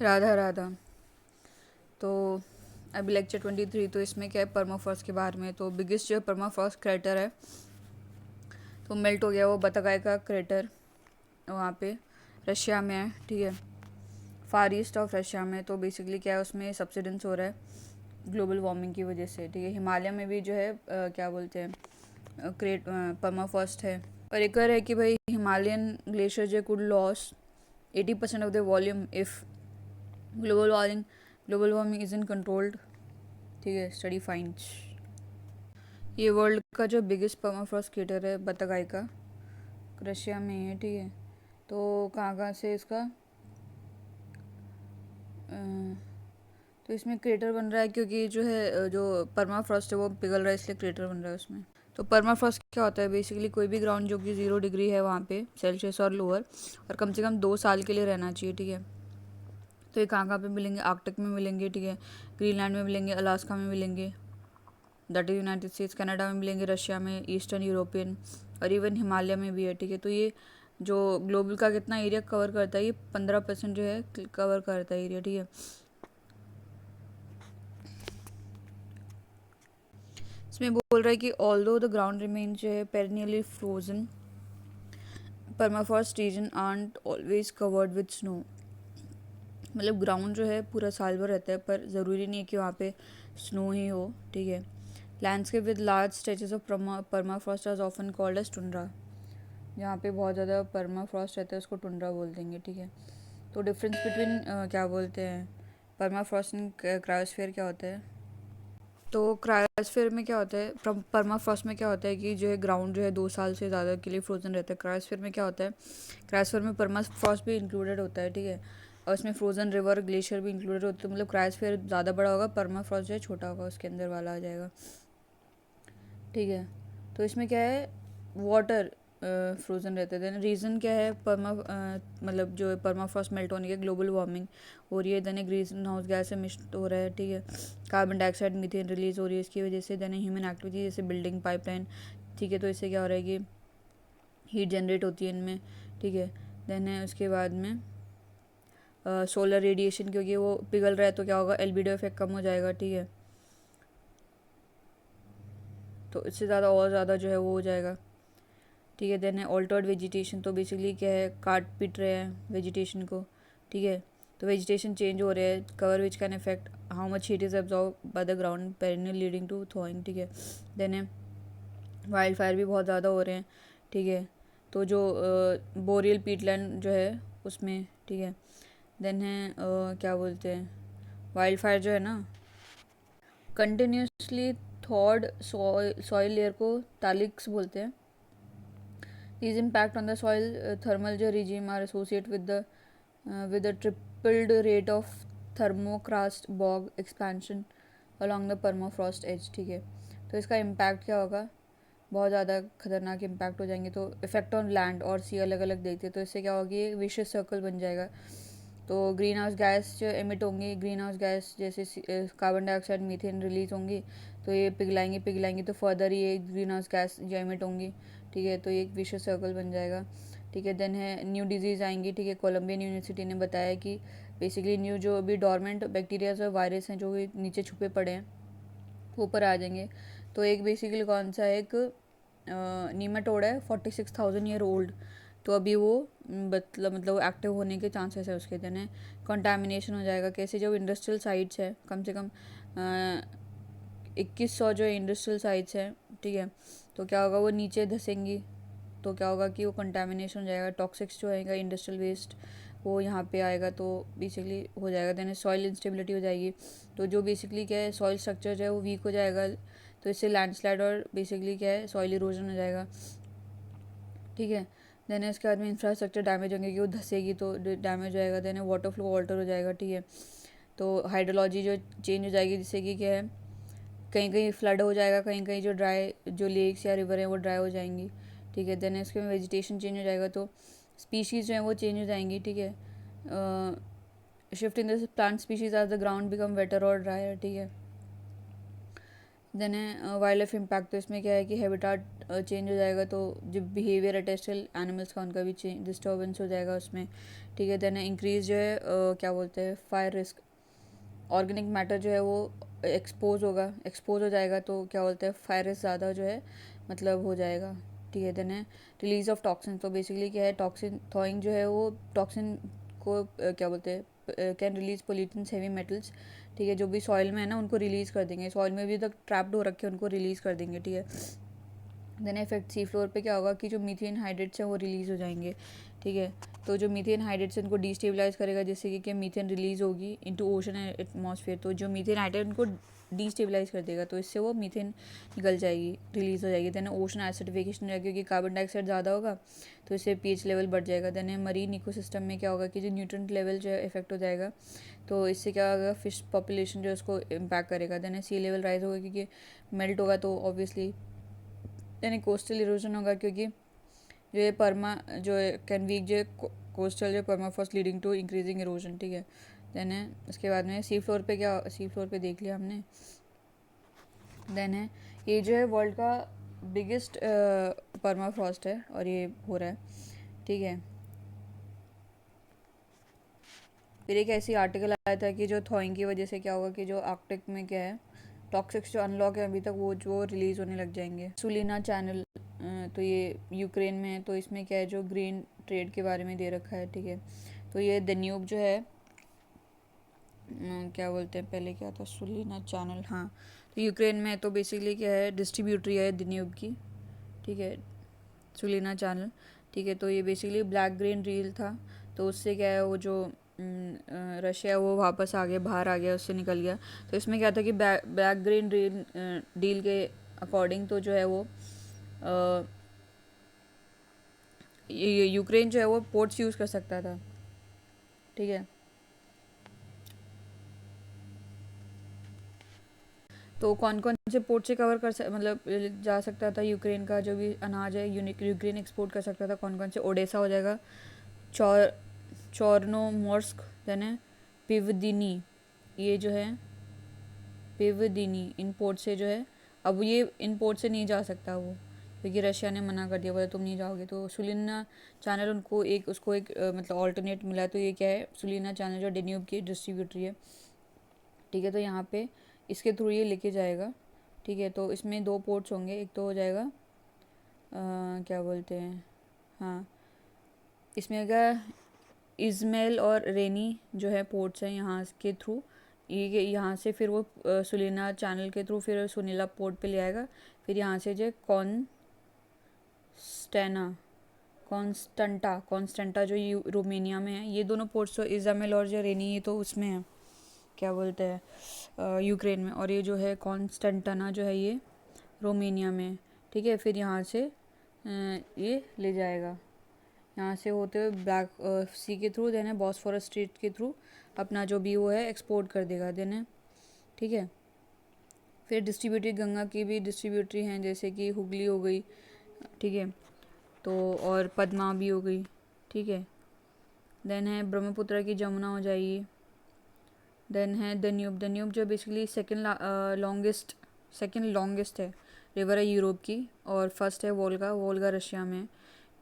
राधा राधा। तो अभी लेक्चर 23, तो इसमें क्या है, परमाफ्रॉस्ट के बारे में। तो बिगेस्ट जो परमाफ्रॉस्ट क्रेटर है तो मेल्ट हो गया वो बतगाय का क्रेटर, वहाँ पे रशिया में है, ठीक है, फार ईस्ट ऑफ रशिया में। तो बेसिकली क्या है, उसमें सब्सिडेंस हो रहा है ग्लोबल वार्मिंग की वजह से, ठीक है। हिमालय में भी जो है क्या बोलते हैं क्रेट परमाफ्रॉस्ट है। और एक और है कि भाई हिमालयन ग्लेशियर जो could loss 80% of the volume if global warming is in controlled, ठीक है, स्टडी फाइंड्स। ये वर्ल्ड का जो बिगेस्ट परमाफ्रॉस्ट क्रेटर है बतगाई का, रशिया में है, ठीक है। तो कहाँ कहाँ से इसका तो इसमें क्रेटर बन रहा है क्योंकि जो है जो परमाफ्रॉस्ट है वो पिघल रहा है, इसलिए क्रेटर बन रहा है उसमें। तो परमाफ्रॉस्ट क्या होता है, बेसिकली कोई भी ग्राउंड जो कि 0 डिग्री है वहाँ पे सेल्सियस और लोअर, और कम से कम 2 साल के लिए रहना चाहिए, ठीक है। तो ये कहाँ कहाँ पे मिलेंगे, आर्कटिक में मिलेंगे, ठीक है, ग्रीनलैंड में मिलेंगे, अलास्का में मिलेंगे, that is United states, Canada में मिलेंगे, रशिया में, ईस्टर्न यूरोपियन, और इवन हिमालय में भी है, ठीक है। तो ये जो ग्लोबल का कितना एरिया कवर करता है, ये 15% जो है कवर करता है एरिया, ठीक है। इसमें बोल रहा है कि ऑल्दो द ग्राउंड रिमेन जो है perennially frozen, permafrost region are always covered with snow. मतलब ग्राउंड जो है पूरा साल भर रहता है, पर ज़रूरी नहीं है कि वहाँ पे स्नो ही हो, ठीक है। Landscape with large stretches of permafrost are often called as tundra. जहाँ पे बहुत ज़्यादा परमाफ्रॉस्ट रहता है उसको टुंड्रा बोल देंगे, ठीक है। तो डिफरेंस बिटवीन क्या बोलते हैं परमाफ्रॉस्ट एंड क्रायोस्फीयर क्या होता है। तो क्रायोस्फीयर में क्या होता है, परमाफ्रॉस्ट में क्या होता है कि जो है ग्राउंड जो है 2 साल से ज़्यादा के लिए फ्रोजन रहता है। क्रायोस्फीयर में क्या होता है, क्रायोस्फीयर में परमाफ्रॉस्ट भी इंक्लूडेड होता है, ठीक है, और उसमें फ्रोजन रिवर ग्लेशियर भी इंक्लूडेड होते हैं। मतलब क्रायोस्फीयर ज़्यादा बड़ा होगा, परमाफ्रॉस्ट जो है छोटा होगा, उसके अंदर वाला आ जाएगा, ठीक है। तो इसमें क्या है, वाटर फ्रोजन रहते थे। रीज़न क्या है, मतलब जो है परमाफ्रॉस्ट मेल्ट होने के, ग्लोबल वार्मिंग हो रही है, then greenhouse gas emit हो रहा है, ठीक है, कार्बन डाइऑक्साइड मीथेन रिलीज हो रही है इसकी वजह से, देन ह्यूमन एक्टिविटी जैसे बिल्डिंग पाइपलाइन, ठीक है। तो इससे क्या हो रहा है कि हीट जनरेट होती है इनमें, ठीक है। देन है उसके बाद में सोलर रेडिएशन, क्योंकि वो पिघल रहा है तो क्या होगा, एल्बिडो इफेक्ट कम हो जाएगा, ठीक है। तो इससे ज़्यादा और ज़्यादा जो है वो हो जाएगा, ठीक है। देन है ऑल्टर्ड वेजिटेशन, तो बेसिकली क्या है, काट पीट रहे हैं वेजिटेशन को, ठीक है। तो वेजिटेशन चेंज हो रहे हैं, cover which can effect how much heat is absorb by the ground perennial leading to thawing, ठीक है। देन है वाइल्ड फायर भी बहुत ज़्यादा हो रहे हैं, ठीक है। तो जो बोरियल पीटलैंड जो है उसमें, ठीक है। देन है क्या बोलते हैं, वाइल्ड फायर जो है ना कंटिन्यूसली थॉर्ड सॉइल लेयर को टालिक्स बोलते हैं। These impact on the soil thermal regime are associated with the tripled rate of thermocrust bog expansion along the permafrost edge, ठीक है। तो इसका इम्पैक्ट क्या होगा, बहुत ज़्यादा खतरनाक इम्पैक्ट हो जाएंगे। तो इफेक्ट ऑन लैंड और सी अलग अलग देखते हैं, तो इससे क्या होगी, एक विशियस सर्कल बन जाएगा। तो ग्रीन हाउस गैस जो एमिट होंगी, ग्रीन हाउस गैस जैसे कार्बन डाइऑक्साइड मीथेन रिलीज होंगी, तो ये पिघलाएंगी तो फर्दर ये ग्रीन हाउस गैस जो एमिट होंगी, ठीक है। तो ये एक विशियस सर्कल बन जाएगा, ठीक है। देन है न्यू डिजीज़ आएंगी, ठीक है। कोलंबियन यूनिवर्सिटी ने बताया कि बेसिकली न्यू जो अभी डॉर्मेंट बैक्टीरियाज और वायरस हैं जो नीचे छुपे पड़े हैं वो ऊपर आ जाएंगे। तो एक बेसिकली कौन सा एक नीमाटोड है 46,000 ईयर ओल्ड, तो अभी वो मतलब एक्टिव होने के चांसेस है उसके। देने कंटामिनेशन हो जाएगा कैसे, जब इंडस्ट्रियल साइट्स है कम से कम 2100 जो इंडस्ट्रियल साइट्स हैं, ठीक है। तो क्या होगा, वो नीचे धसेंगी, तो क्या होगा कि वो कंटामिनेशन हो जाएगा, टॉक्सिक्स जो आएगा इंडस्ट्रियल वेस्ट वो यहाँ पे आएगा, तो बेसिकली हो जाएगा। देन सॉइल इंस्टेबिलिटी हो जाएगी, तो जो बेसिकली क्या है सॉइल स्ट्रक्चर जो है वो वीक हो जाएगा, तो इससे लैंडस्लाइड और बेसिकली क्या है सॉइल इरोजन हो जाएगा, ठीक है। देन इसके बाद में इंफ्रास्ट्रक्चर डैमेज होंगे कि वो धसेगी तो डैमेज हो जाएगा। देन वाटर फ्लो ऑल्टर हो जाएगा, ठीक है। तो हाइड्रोलॉजी जो चेंज हो जाएगी, जिससे कि क्या है कहीं कहीं फ्लड हो जाएगा, कहीं कहीं जो ड्राई जो लेक्स या रिवर हैं वो ड्राई हो जाएंगी, ठीक है। देन इसके में वेजिटेशन चेंज हो जाएगा, तो स्पीशीज़ जो हैं वो चेंज हो जाएंगी, ठीक है। Shift in the plant species as the ground become wetter और ड्रायर, ठीक है। देन है वाइल्ड लाइफ इम्पैक्ट। तो इसमें क्या है कि हैबिटाट चेंज हो जाएगा, तो जो बिहेवियर है टेरेस्ट्रियल एनिमल्स का उनका भी चेंज डिस्टर्बेंस हो जाएगा उसमें, ठीक है। देन इंक्रीज जो है क्या बोलते हैं फायर रिस्क, ऑर्गेनिक मैटर जो है वो एक्सपोज हो जाएगा, तो क्या बोलते हैं फायर रिस्क ज़्यादा जो है मतलब हो जाएगा, ठीक है। देन है रिलीज ऑफ टॉक्सिन। तो बेसिकली क्या है टॉक्सिन थॉइंग जो है वो टॉक्सिन को क्या बोलते हैं can release pollutants heavy metals, ठीक है। जो भी सॉइल में है ना उनको रिलीज़ कर देंगे, सॉइल में भी तक ट्रैप्ड हो रखे हैं उनको रिलीज़ कर देंगे, ठीक है। देन इफेक्ट सी फ्लोर पे क्या होगा कि जो मीथेन हाइड्रेट्स हैं वो रिलीज़ हो जाएंगे, ठीक है। तो जो मीथेन हाइड्रेट्स उनको डिस्टेबलाइज करेगा, जिससे कि मीथेन रिलीज़ होगी इनटू ओशन एंड एटमॉस्फेयर। तो जो मीथेन हाइड्रेट उनको डिस्टेबलाइज कर देगा, तो इससे वो मीथेन निकल जाएगी, रिलीज़ हो जाएगी। देन ओशन एसिडिफिकेशन रहेगा, क्योंकि कार्बन डाइऑक्साइड ज़्यादा होगा तो इससे पीएच लेवल बढ़ जाएगा। देन मरीन इकोसिस्टम में क्या होगा कि जो न्यूट्रिएंट लेवल जो है इफेक्ट हो जाएगा, तो इससे क्या होगा फिश पॉपुलेशन जो है उसको इम्पैक्ट करेगा। देन सी लेवल राइज होगा, क्योंकि मेल्ट होगा तो ऑब्वियसली। यानी कोस्टल इरोजन होगा, क्योंकि जो ये परमा जो है कैन वीक जो कोस्टल जो permafrost leading to increasing erosion, ठीक है। देन है उसके बाद में सी फ्लोर पे क्या, सी फ्लोर पे देख लिया हमने। देन है ये जो है वर्ल्ड का बिगेस्ट परमाफ्रॉस्ट है और ये हो रहा है, ठीक है। फिर एक ऐसी आर्टिकल आया था कि जो थॉइंग की वजह से क्या होगा कि जो आर्कटिक में क्या है टॉक्सिक्स जो अनलॉक है अभी तक वो जो रिलीज़ होने लग जाएंगे। सुलिना चैनल, तो ये यूक्रेन में है, तो इसमें क्या है जो ग्रीन ट्रेड के बारे में दे रखा है, ठीक है। तो ये दन्यूब जो है क्या बोलते हैं पहले क्या था सुलिना चैनल, हाँ। तो यूक्रेन में है, तो बेसिकली क्या है डिस्ट्रीब्यूटरी है दन्यूब की, ठीक है, सुलिना चैनल, ठीक है। तो ये बेसिकली ब्लैक ग्रीन रील था, तो उससे क्या है वो जो रशिया वो वापस आ गया, बाहर आ गया, उससे निकल गया। तो इसमें क्या था कि ब्लैक ग्रीन डील के अकॉर्डिंग तो जो है वो ये यूक्रेन जो है वो पोर्ट्स यूज़ कर सकता था, ठीक है। तो कौन कौन से पोर्ट से कवर मतलब जा सकता था यूक्रेन का जो भी अनाज है यूक्रेन एक्सपोर्ट कर सकता था, कौन कौन से ओडेसा हो जाएगा, चौर चोर्नोमोर्स्क, देन है पिवदिनी, ये जो है पिवदिनी इन पोर्ट से जो है अब ये इन पोर्ट से नहीं जा सकता वो, क्योंकि रशिया ने मना कर दिया, बोला तुम नहीं जाओगे। तो सुलिना चैनल उनको एक उसको एक मतलब ऑल्टरनेट मिला, तो ये क्या है सुलिना चैनल जो डेन्यूब की डिस्ट्रीब्यूटरी है, ठीक है। तो यहाँ पे इसके थ्रू ये लेके जाएगा, ठीक है। तो इसमें दो पोर्ट्स होंगे, एक तो हो जाएगा क्या बोलते हैं, हाँ इसमें अगर इज़मेल और रेनी जो है पोर्ट्स हैं यहाँ के थ्रू, ये यहाँ से फिर वो सुलिना चैनल के थ्रू फिर सुनीला पोर्ट पे ले आएगा, फिर यहाँ से जो कॉन्स्टेंटा जो रोमेनिया में है, ये दोनों पोर्ट्स तो इज़मेल और जो रेनी ये तो उसमें है क्या बोलते हैं यूक्रेन में, और ये जो है कॉन्स्टेंटाना जो है ये रोमेनिया में, ठीक है। फिर यहाँ से ये ले जाएगा, यहाँ से होते हुए ब्लैक सी के थ्रू, देन है बॉस्फोरस स्ट्रेट के थ्रू अपना जो भी वो है एक्सपोर्ट कर देगा, देन है, ठीक है। फिर डिस्ट्रीब्यूटरी गंगा की भी डिस्ट्रीब्यूटरी हैं, जैसे कि हुगली हो गई, ठीक है, तो और पद्मा भी हो गई, ठीक है। देन है ब्रह्मपुत्र की जमुना हो जाएगी। देन है दन्यूब जो बेसिकली सेकेंड लॉन्गेस्ट है रिवर है यूरोप की, और फर्स्ट है वोल्गा रशिया में,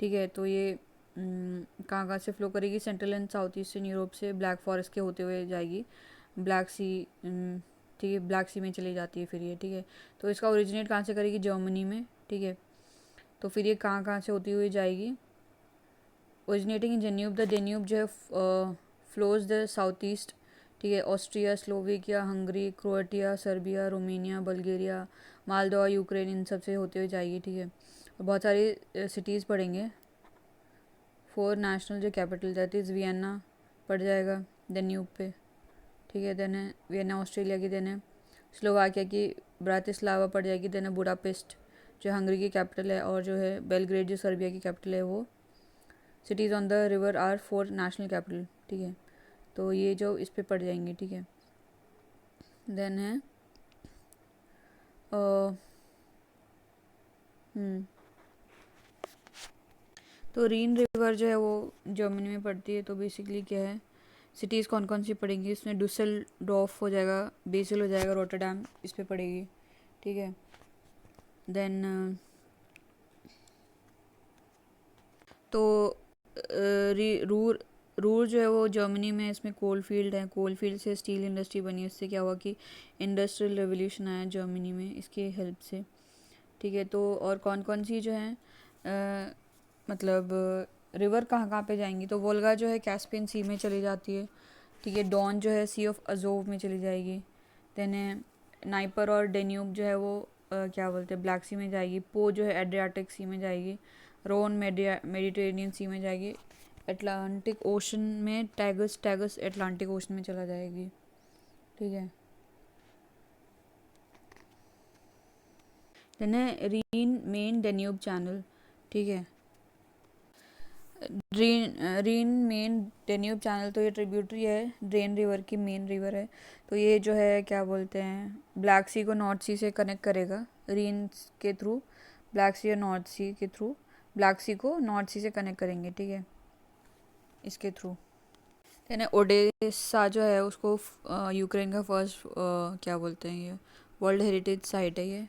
ठीक है। तो ये कहाँ से फ्लो करेगी, central and south eastern Europe से ब्लैक फॉरेस्ट के होते हुए जाएगी ब्लैक सी, ठीक है, ब्लैक सी में चली जाती है फिर ये, ठीक है। तो इसका ओरिजिनेट कहाँ से करेगी, जर्मनी में, ठीक है। तो फिर ये कहाँ से होती हुई जाएगी, ओरिजिनेटिंग इन डेन्यूब जो है फ्लोज द साउथ ईस्ट, ठीक है। Austria, Slovakia, Hungary, Croatia, Serbia, Romania, Bulgaria, Moldova, Ukraine, इन सब से होते हुए जाएगी, ठीक है। और बहुत सारी सिटीज़ पढ़ेंगे, 4 नेशनल जो कैपिटल दैट इज़ वियना पड़ जाएगा डेन्यूब पे, ठीक है। देन है वियना ऑस्ट्रेलिया की, देन है स्लोवाकिया की ब्रातिस्लावा पड़ जाएगी, देन है बुडापेस्ट जो हंगरी की कैपिटल है, और जो है बेलग्रेड जो सर्बिया की कैपिटल है वो। Cities on the river are 4 national capital, ठीक है। तो ये जो इस पे पड़ जाएंगे, ठीक है। देन है तो रीन रिवर जो है वो जर्मनी में पड़ती है, तो बेसिकली क्या है सिटीज़ कौन कौन सी पड़ेंगी, इसमें डुसेलडॉर्फ हो जाएगा, बेसिल हो जाएगा, रोटरडैम इस पे पड़ेगी, ठीक है। देन तो रूर रूर जो है वो जर्मनी में, इसमें कोल फील्ड है, कोल फील्ड से स्टील इंडस्ट्री बनी, उससे क्या हुआ कि इंडस्ट्रियल रेवोल्यूशन आया जर्मनी में इसकी हेल्प से। ठीक है। तो और कौन कौन सी जो है मतलब रिवर कहाँ कहाँ पे जाएंगी, तो वोल्गा जो है कैस्पियन सी में चली जाती है। ठीक है। डॉन जो है सी ऑफ अजोव में चली जाएगी। देन नाइपर और डेन्यूब जो है वो क्या बोलते हैं ब्लैक सी में जाएगी। पो जो है एड्रियाटिक सी में जाएगी। रोन मेडिटेरेनियन सी में जाएगी। अटलांटिक ओशन में टैगस टैगस अटलांटिक ओशन में चला जाएगी। ठीक है। देन है रीन मेन डेन्यूब चैनल। ठीक है। रीन मेन डेन्यूब चैनल तो ये ट्रिब्यूटरी है, ड्रेन रिवर की मेन रिवर है। तो ये जो है क्या बोलते हैं ब्लैक सी को नॉर्थ सी से कनेक्ट करेगा रीन के थ्रू। ब्लैक सी और नॉर्थ सी के थ्रू, ब्लैक सी को नॉर्थ सी से कनेक्ट करेंगे। ठीक है, इसके थ्रू। यानी ओडेसा जो है उसको यूक्रेन का फर्स्ट क्या बोलते हैं ये वर्ल्ड हेरिटेज साइट है ये।